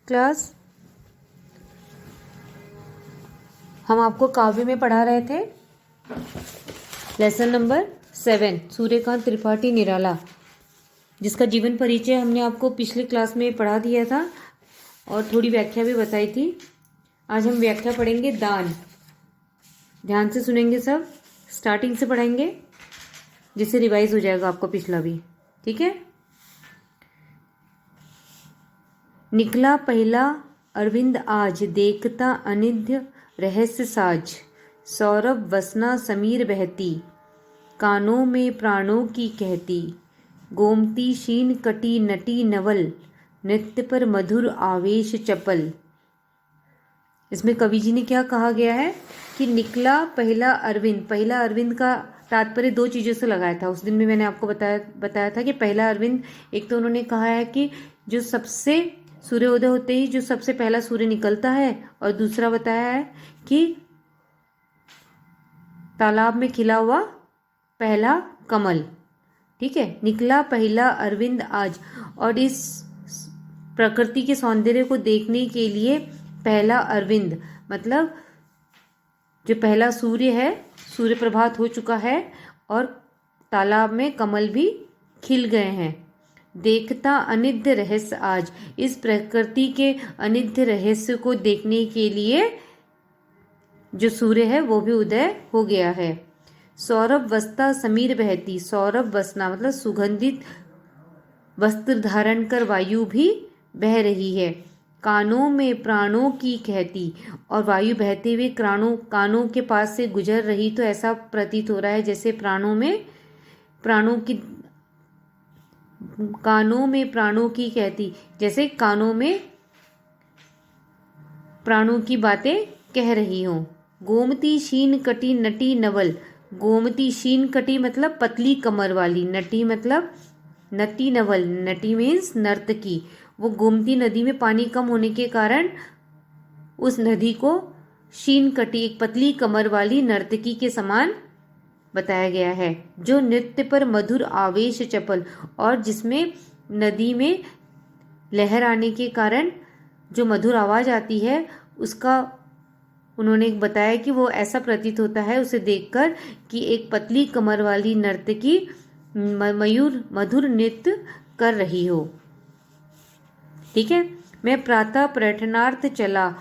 Class हम आपको काव्य में पढ़ा रहे थे लेसन नंबर 7 सूर्यकांत त्रिपाठी निराला, जिसका जीवन परिचय हमने आपको पिछले क्लास में पढ़ा दिया था और थोड़ी व्याख्या भी बताई थी। आज हम व्याख्या पढ़ेंगे दान। ध्यान से सुनेंगे, सब स्टार्टिंग से पढ़ेंगे जिससे रिवाइज हो जाएगा आपको पिछला भी। ठीक है। निकला पहला अरविंद आज, देखता अनिध्य रहस्य साज। सौरभ वसना समीर बहती, कानों में प्राणों की कहती। गोमती शीन कटी नटी नवल, नृत्य पर मधुर आवेश चपल। इसमें कवि जी ने क्या कहा गया है कि निकला पहला अरविंद। पहला अरविंद का तात्पर्य दो चीज़ों से लगाया था। उस दिन में मैंने आपको बताया था कि पहला अरविंद, एक तो उन्होंने कहा है कि जो सबसे सूर्योदय होते ही जो सबसे पहला सूर्य निकलता है, और दूसरा बताया है कि तालाब में खिला हुआ पहला कमल। ठीक है। निकला पहला अरविंद आज, और इस प्रकृति के सौंदर्य को देखने के लिए पहला अरविंद मतलब जो पहला सूर्य है, सूर्य प्रभात हो चुका है और तालाब में कमल भी खिल गए हैं। देखता अनिध्य रहस्य आज, इस प्रकृति के अनिध्य रहस्य को देखने के लिए जो सूर्य है वो भी उदय हो गया है। सौरभ वस्ता समीर बहती, सौरभ वसना मतलब सुगंधित वस्त्र धारण कर वायु भी बह रही है। कानों में प्राणों की कहती, और वायु बहते हुए कानों के पास से गुजर रही, तो ऐसा प्रतीत हो रहा है जैसे कानों में प्राणों की कहती, जैसे कानों में प्राणों की बातें कह रही हो। गोमती शीन कटी नटी नवल, गोमती शीन कटी मतलब पतली कमर वाली, नटी मतलब नटी नवल, नटी मीन्स नर्तकी। वो गोमती नदी में पानी कम होने के कारण उस नदी को शीन कटी, एक पतली कमर वाली नर्तकी के समान बताया गया है, जो नृत्य पर मधुर आवेश चपल, और जिसमें नदी में लहर आने के कारण जो मधुर आवाज आती है उसका उन्होंने बताया कि वो ऐसा प्रतीत होता है उसे देखकर कि एक पतली कमर वाली नर्तकी मधुर नृत्य कर रही हो। ठीक है। मैं प्रातः पर्यटनार्थ चला,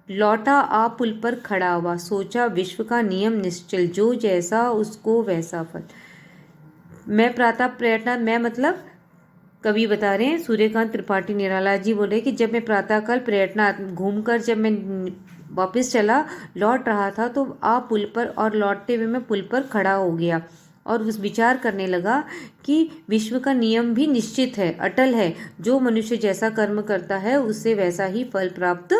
लौटा आ पुल पर खड़ा हुआ। सोचा विश्व का नियम निश्चल, जो जैसा उसको वैसा फल। मैं प्रातः पर्यटन, मैं मतलब कवि बता रहे हैं, सूर्यकांत त्रिपाठी निराला जी बोल रहे कि जब मैं प्रातःकाल पर्यटनार्थ घूमकर जब मैं वापस चला, लौट रहा था, तो आ पुल पर, और लौटते हुए मैं पुल पर खड़ा हो गया और उस विचार करने लगा कि विश्व का नियम भी निश्चित है, अटल है। जो मनुष्य जैसा कर्म करता है उससे वैसा ही फल प्राप्त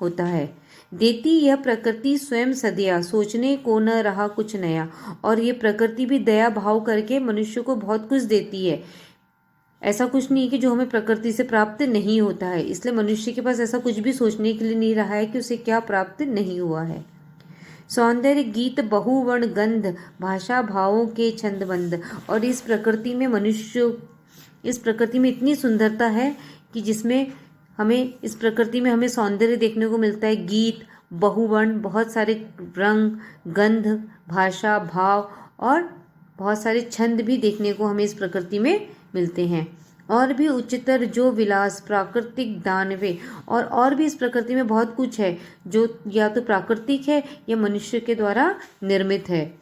होता है। देती यह प्रकृति स्वयं सदया, सोचने को न रहा कुछ नया। और ये प्रकृति भी दया भाव करके मनुष्य को बहुत कुछ देती है। ऐसा कुछ नहीं कि जो हमें प्रकृति से प्राप्त नहीं होता है, इसलिए मनुष्य के पास ऐसा कुछ भी सोचने के लिए नहीं रहा है कि उसे क्या प्राप्त नहीं हुआ है। सौंदर्य गीत बहुवर्ण गंध, भाषा भावों के छंदबंद। और इस प्रकृति में इतनी सुंदरता है कि जिसमें इस प्रकृति में हमें सौंदर्य देखने को मिलता है। गीत, बहुवर्ण, बहुत सारे रंग, गंध, भाषा, भाव और बहुत सारे छंद भी देखने को हमें इस प्रकृति में मिलते हैं। और भी उच्चतर जो विलास प्राकृतिक दानवे, और भी इस प्रकृति में बहुत कुछ है जो या तो प्राकृतिक है या मनुष्य के द्वारा निर्मित है।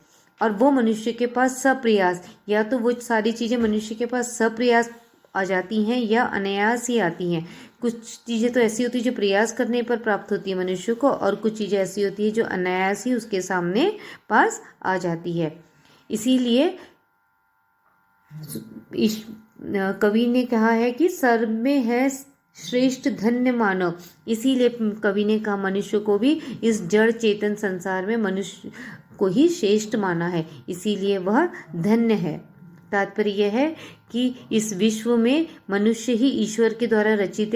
और वो मनुष्य के पास सप्रयास, या तो वो सारी चीज़ें मनुष्य के पास सप्रयास आ जाती हैं या अनायास ही आती हैं। कुछ चीज़ें तो ऐसी होती है जो प्रयास करने पर प्राप्त होती है मनुष्य को, और कुछ चीज़ें ऐसी होती है जो अनायास ही उसके सामने पास आ जाती है। इसीलिए कवि ने कहा है कि सर्व में है श्रेष्ठ धन्य मानव। इसीलिए कवि ने कहा मनुष्य को भी इस जड़ चेतन संसार में मनुष्य को ही श्रेष्ठ माना है, इसीलिए वह धन्य है। तात्पर्य यह है कि इस विश्व में मनुष्य ही ईश्वर के द्वारा रचित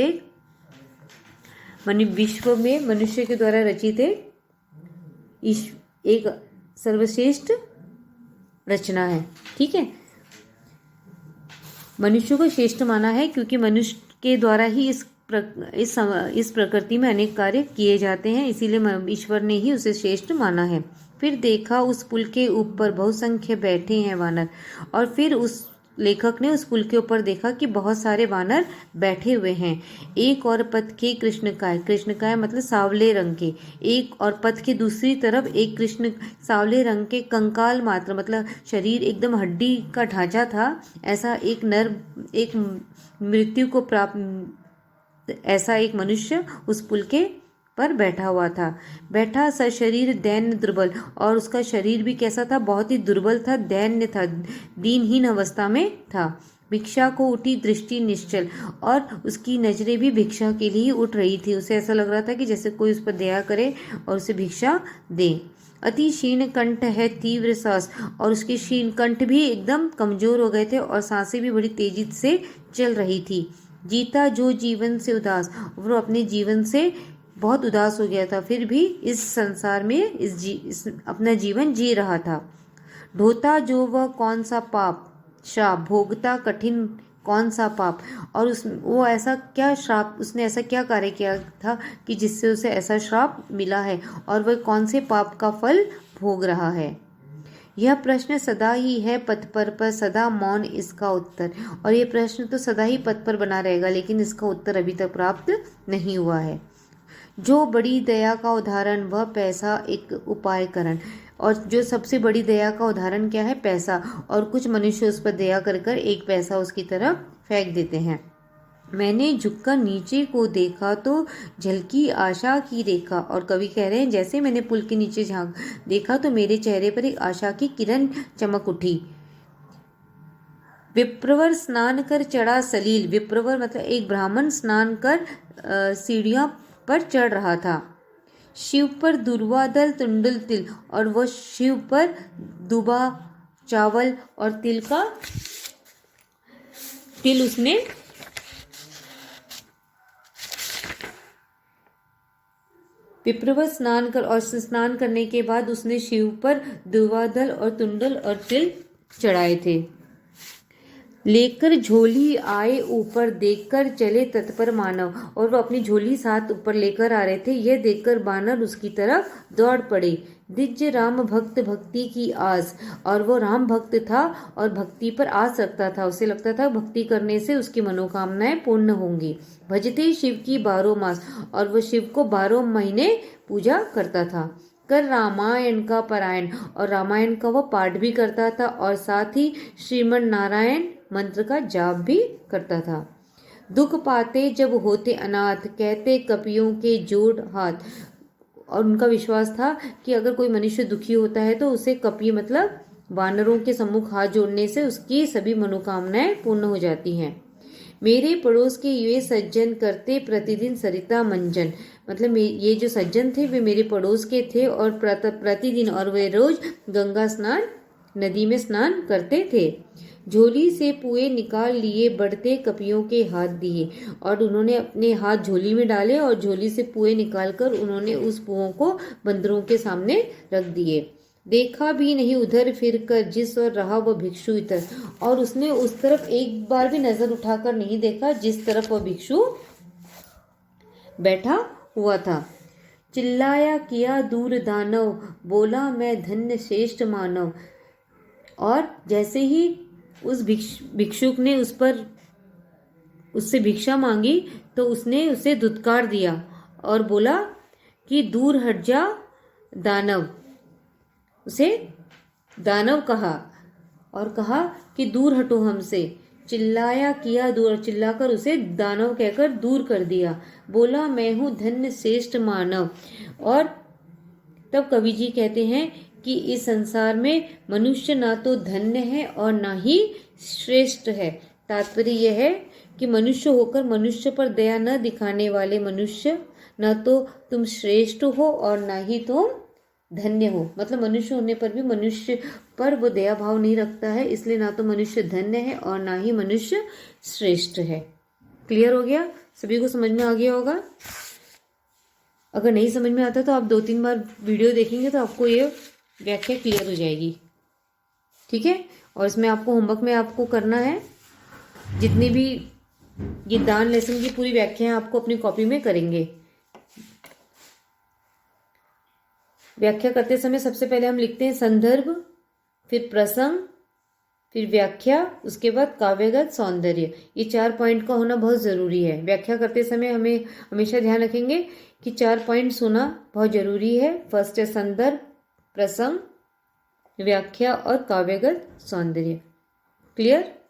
एक सर्वश्रेष्ठ रचना है। ठीक है। मनुष्य को श्रेष्ठ माना है क्योंकि मनुष्य के द्वारा ही इस इस प्रकृति में अनेक कार्य किए जाते हैं, इसीलिए ईश्वर ने ही उसे श्रेष्ठ माना है। फिर देखा उस पुल के ऊपर बहुसंख्य बैठे हैं वानर, और फिर उस लेखक ने उस पुल के ऊपर देखा कि बहुत सारे वानर बैठे हुए हैं। एक और पथ के कृष्णकाय, कृष्णकाय मतलब सांवले रंग के, एक और पथ के दूसरी तरफ एक कृष्ण सांवले रंग के कंकाल मात्र मतलब शरीर एकदम हड्डी का ढांचा था, ऐसा एक मृत्यु को प्राप्त ऐसा एक मनुष्य उस पुल के पर बैठा हुआ था। बैठा सशरीर दैन्य दुर्बल, और उसका शरीर भी कैसा था, बहुत ही दुर्बल था, दैन्य था, दीनहीन अवस्था में था। भिक्षा को उठी दृष्टि निश्चल, और उसकी नजरें भी भिक्षा के लिए उठ रही थी। उसे ऐसा लग रहा था कि जैसे कोई उस पर दया करे और उसे भिक्षा दे। अति क्षीण कंठ है तीव्र सांस, और उसके क्षीण कंठ भी एकदम कमजोर हो गए थे और सांसें भी बड़ी तेजी से चल रही थी। जीता जो जीवन से उदास, वो अपने जीवन से बहुत उदास हो गया था, फिर भी इस संसार में अपना जीवन जी रहा था। ढोता जो वह कौन सा पाप श्राप, भोगता कठिन कौन सा पाप, और वो ऐसा क्या श्राप, उसने ऐसा क्या कार्य किया था कि जिससे उसे ऐसा श्राप मिला है, और वह कौन से पाप का फल भोग रहा है। यह प्रश्न सदा ही है पथ पर सदा मौन इसका उत्तर, और ये प्रश्न तो सदा ही पथ पर बना रहेगा, लेकिन इसका उत्तर अभी तक प्राप्त नहीं हुआ है। जो बड़ी दया का उदाहरण वह पैसा एक उपाय करण, और जो सबसे बड़ी दया का उदाहरण क्या है, पैसा, और कुछ मनुष्य उस पर दया कर कर एक पैसा उसकी तरफ फेंक देते हैं। मैंने झुककर नीचे को देखा तो झलकी आशा की रेखा, और कवि कह रहे हैं जैसे मैंने पुल के नीचे झांक देखा तो मेरे चेहरे पर एक आशा की किरण चमक उठी। विप्रवर स्नान कर चढ़ा सलील, विप्रवर मतलब एक ब्राह्मण स्नान कर सीढ़ियों पर चढ़ रहा था। शिव पर दुर्वा दल तुंडल तिल, और वह शिव पर दुबा चावल और तिल उसने विप्रवर स्नान करने के बाद उसने शिव पर दुर्वा दल और तुंडल और तिल चढ़ाए थे। लेकर झोली आए ऊपर, देखकर चले तत्पर मानव, और वो अपनी झोली साथ ऊपर लेकर आ रहे थे। यह देखकर बानर उसकी तरफ दौड़ पड़े। दिज्य राम भक्त भक्ति की आस, और वो राम भक्त था और भक्ति पर आस रखता था, उसे लगता था भक्ति करने से उसकी मनोकामनाएं पूर्ण होंगी। भजते शिव की 12 मास, और वो शिव को 12 महीने पूजा करता था। कर रामायण का पारायण, और रामायण का वो पाठ भी करता था, और साथ ही श्रीमन नारायण मंत्र का जाप भी करता था। दुख पाते जब होते अनाथ, कहते कपियों के जोड़ हाथ, और उनका विश्वास था कि अगर कोई मनुष्य दुखी होता है तो उसे कपि मतलब वानरों के सम्मुख हाथ जोड़ने से उसकी सभी मनोकामनाएं पूर्ण हो जाती हैं। मेरे पड़ोस के ये सज्जन करते प्रतिदिन सरिता मंजन, मतलब ये जो सज्जन थे वे मेरे पड़ोस के थे और प्रतिदिन और वे रोज गंगा स्नान नदी में स्नान करते थे। झोली से पुए निकाल लिए, बढ़ते कपियों के हाथ दिए, और उन्होंने अपने हाथ झोली में डाले और झोली से पुए निकालकर उन्होंने उस पुओं को बंदरों के सामने रख दिए। देखा भी नहीं उधर फिर कर, जिस और रहा वह भिक्षु इधर, और उसने उस तरफ एक बार भी नजर उठाकर नहीं देखा जिस तरफ वह भिक्षु बैठा हुआ था। चिल्लाया किया दूर दानव, बोला मैं धन्य श्रेष्ठ मानव, और जैसे ही उस भिक्षुक ने उससे भिक्षा मांगी तो उसने उसे धुतकार दिया और बोला कि दूर हट जा दानव, उसे दानव कहा और कहा कि दूर हटो हमसे। चिल्लाया किया दूर, चिल्लाकर उसे दानव कहकर दूर कर दिया। बोला मैं हूँ धन्य श्रेष्ठ मानव। और तब कवि जी कहते हैं कि इस संसार में मनुष्य ना तो धन्य है और ना ही श्रेष्ठ है। तात्पर्य यह है कि मनुष्य होकर मनुष्य पर दया न दिखाने वाले मनुष्य न तो तुम श्रेष्ठ हो और ना ही तुम धन्य हो। मतलब मनुष्य होने पर भी मनुष्य पर वो दया भाव नहीं रखता है, इसलिए ना तो मनुष्य धन्य है और ना ही मनुष्य श्रेष्ठ है। क्लियर हो गया? सभी को समझ में आ गया होगा। अगर नहीं समझ में आता तो आप 2-3 बार वीडियो देखेंगे तो आपको ये व्याख्या क्लियर हो जाएगी। ठीक है? और इसमें आपको होमवर्क में आपको करना है जितनी भी ये दान लेसन की पूरी व्याख्या आपको अपनी कॉपी में करेंगे। व्याख्या करते समय सबसे पहले हम लिखते हैं संदर्भ, फिर प्रसंग, फिर व्याख्या, उसके बाद काव्यगत सौंदर्य। ये 4 पॉइंट का होना बहुत ज़रूरी है। व्याख्या करते समय हमें हमेशा ध्यान रखेंगे कि 4 पॉइंट्स होना बहुत ज़रूरी है। फर्स्ट है संदर्भ, प्रसंग, व्याख्या और काव्यगत सौंदर्य। क्लियर?